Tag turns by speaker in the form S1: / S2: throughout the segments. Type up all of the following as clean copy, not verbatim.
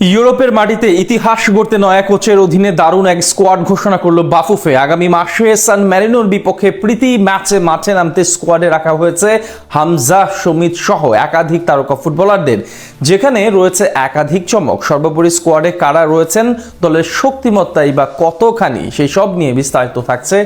S1: ইউরোপের মাটিতে ইতিহাস গড়তে নয়া কোচের অধীনে দারুণ এক স্কোয়াড ঘোষণা করলো বাফুফে। আগামী মাসে সান ম্যারিনোর বিপক্ষে প্রীতি ম্যাচে মাঠে নামতে স্কোয়াডে রাখা হয়েছে হামজা সমিত সহ একাধিক তারকা ফুটবলারদের, যেখানে রয়েছে একাধিক চমক। সর্বোপরি স্কোয়াডে কারা রয়েছেন, দলের শক্তিমত্তাই বা কতখানি, সেই সব নিয়ে বিস্তারিত থাকছে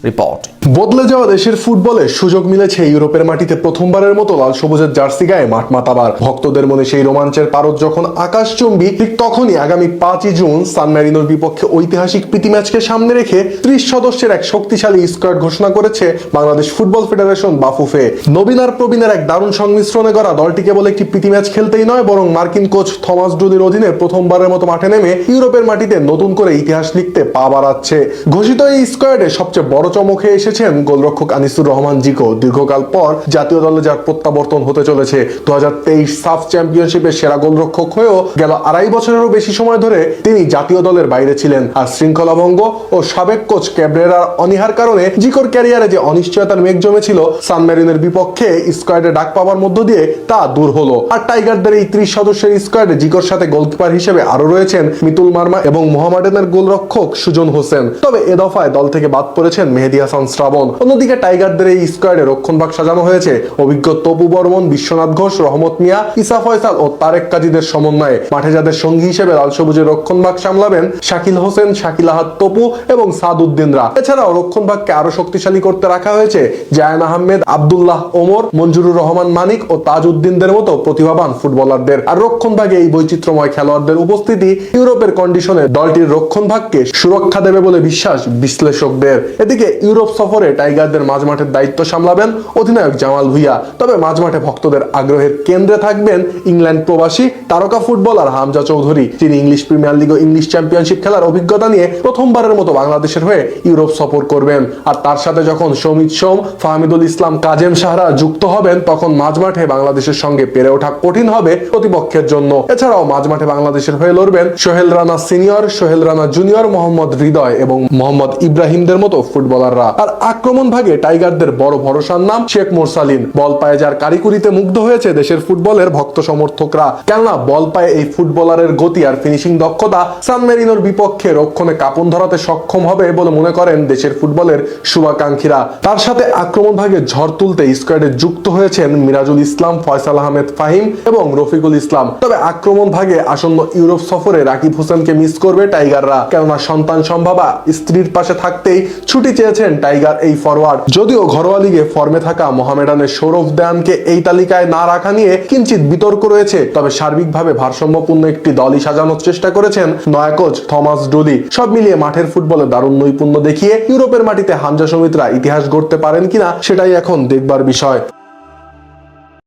S1: রিপোর্ট।
S2: বদলে যাওয়া দেশের ফুটবলে সুযোগ মিলেছে ইউরোপের মাটিতে প্রথমবারের মতো লাল সবুজের জার্সি গায়ে মাঠ মাতাবার। ভক্তদের মনে সেই রোমাঞ্চের পারদ যখন আকাশচুম্বী, ঠিক তখনই আগামী 5ই জুন সান ম্যারিনোর বিপক্ষে ঐতিহাসিক প্রীতি ম্যাচকে সামনে রেখে 30 সদস্যের এক শক্তিশালী স্কোয়াড ঘোষণা করেছে বাংলাদেশ ফুটবল ফেডারেশন বাফুফে। নবীন আর প্রবীণের এক দারুণ সংমিশ্রণে গড়া দলটি কেবল একটি প্রীতি ম্যাচ খেলতেই নয়, বরং মার্কিন কোচ থমাস ডুলির অধীনে প্রথমবারের মতো মাঠে নেমে ইউরোপের মাটিতে নতুন করে ইতিহাস লিখতে পা বাড়াচ্ছে। ঘোষিত এই স্কোয়াডে সবচেয়ে বড় চমকে এসেছেন গোলরক্ষক আনিসুর রহমান জিকো। দীর্ঘকাল পর জাতীয় দলে যার প্রত্যাবর্তন হতে চলেছে। 2023 সাফ চ্যাম্পিয়নশিপের সেরা গোলরক্ষক হয়েও গেল 2.5 বছরেরও বেশি সময় ধরে তিনি জাতীয় দলের বাইরে ছিলেন। আর শৃঙ্খলাভঙ্গ ও সাবেক কোচ ক্যাব্রেরার অনীহার কারণে জিকোর ক্যারিয়ারে যে অনিশ্চয়তার মেঘ জমেছিল, সান ম্যারিনোর বিপক্ষে স্কোয়াডে ডাক পাওয়ার মধ্য দিয়ে তা দূর হলো। আর টাইগারদের এই 30 সদস্যের স্কোয়াডে জিকোর সাথে গোলকিপার হিসেবে আরো রয়েছেন মিতুল মার্মা এবং মোহামেডানের গোলরক্ষক সুজন হোসেন। তবে এ দফায় দল থেকে বাদ পড়েছেন মেহেদী হাসান শ্রাবণ। অন্যদিকে টাইগারদের এই স্কোয়াডে রক্ষণভাগ সাজানো হয়েছে অভিজ্ঞ তপু বর্মন, বিশ্বনাথ ঘোষ, রহমত মিয়া, ইসা ফয়সাল ও তারেক কাজীদের সমন্বয়ে। মাঠে যাদের সঙ্গী হিসেবে লাল সবুজের রক্ষণভাগ সামলাবেন শাকিল হোসেন, শাকিল আহাদ তপু এবং সাদউদ্দিনরা। এছাড়াও রক্ষণভাগকে আরো শক্তিশালী করতে রাখা হয়েছে জায়ান আহমেদ, আব্দুল্লাহ ওমর, মঞ্জুরুর রহমান মানিক ও তাজউদ্দিনদের মতো প্রতিভাবান ফুটবলারদের। আর রক্ষণভাগে এই বৈচিত্র্যময় খেলোয়াড়দের উপস্থিতি ইউরোপের কন্ডিশনে দলটির রক্ষণভাগকে সুরক্ষা দেবে বলে বিশ্বাস বিশ্লেষকদের। এদিকে ইউরোপ সফরে টাইগারদের মাঝমাঠের দায়িত্ব সামলাবেন অধিনায়ক জামাল ভুঁইয়া। তবে মাঝমাঠে ভক্তদের আগ্রহের কেন্দ্রে থাকবেন ইংল্যান্ড প্রবাসী তারকা ফুটবলার হামজা চৌধুরী, যিনি ইংলিশ প্রিমিয়ার লিগ ও ইংলিশ চ্যাম্পিয়নশিপ খেলার অভিজ্ঞতা নিয়ে প্রথমবারের মতো বাংলাদেশের হয়ে ইউরোপ সফর করবেন। আর তার সাথে যখন সমিত সোম, ফাহমিদুল ইসলাম, কাজেম সাহরা যুক্ত হবেন, তখন মাঝমাঠে বাংলাদেশের সঙ্গে পেরে ওঠা কঠিন হবে প্রতিপক্ষের জন্য। এছাড়াও মাঝমাঠে বাংলাদেশের হয়ে লড়বেন সোহেল রানা সিনিয়র, সোহেল রানা জুনিয়র, মোহাম্মদ হৃদয় এবং মোহাম্মদ ইব্রাহিমদের মতো ফুটবলাররা। আর আক্রমণ ভাগে টাইগারদের বড় ভরসার নাম শেখ মোরসালিন। বল পায়ে যার কারিকুরিতে মুগ্ধ হয়েছে দেশের ফুটবলের ভক্ত সমর্থকরা। কেননা বল পায়ে এই ফুটবলারের গতি আর ফিনিশিং দক্ষতা সান মেরিনোর বিপক্ষে রক্ষণে কাঁপন ধরাতে সক্ষম হবে বলে মনে করেন দেশের ফুটবলের শুভাকাঙ্ক্ষীরা। তার সাথে আক্রমণ ভাগে ঝড় তুলতে স্কোয়াডে যুক্ত হয়েছেন মিরাজুল ইসলাম, ফয়সাল আহমেদ ফাহিম এবং রফিকুল ইসলাম। তবে আক্রমণ ভাগে আসন্ন ইউরোপ সফরে রাকিব হোসেনকে মিস করবে টাইগাররা। কেননা সন্তান সম্ভাবা স্ত্রীর পাশে থাকতেই ছুটি চেয়েছেন টাইগার এই ফরওয়ার্ড। যদিও ঘরোয়া লিগে ফর্মে থাকা মোহামেডানের সৌরভ দেয়ানকে এই তালিকায় না রাখা নিয়ে কিঞ্চিত বিতর্ক রয়েছে, তবে সার্বিকভাবে ভারসাম্যপূর্ণ একটি দলই সাজানোর চেষ্টা করেছেন নয়া কোচ থমাস ডুলি। সব মিলিয়ে মাঠের ফুটবলে দারুণ নৈপুণ্য দেখিয়ে ইউরোপের মাটিতে হামজা সমিতরা ইতিহাস গড়তে পারেন কিনা, সেটাই এখন দেখবার বিষয়।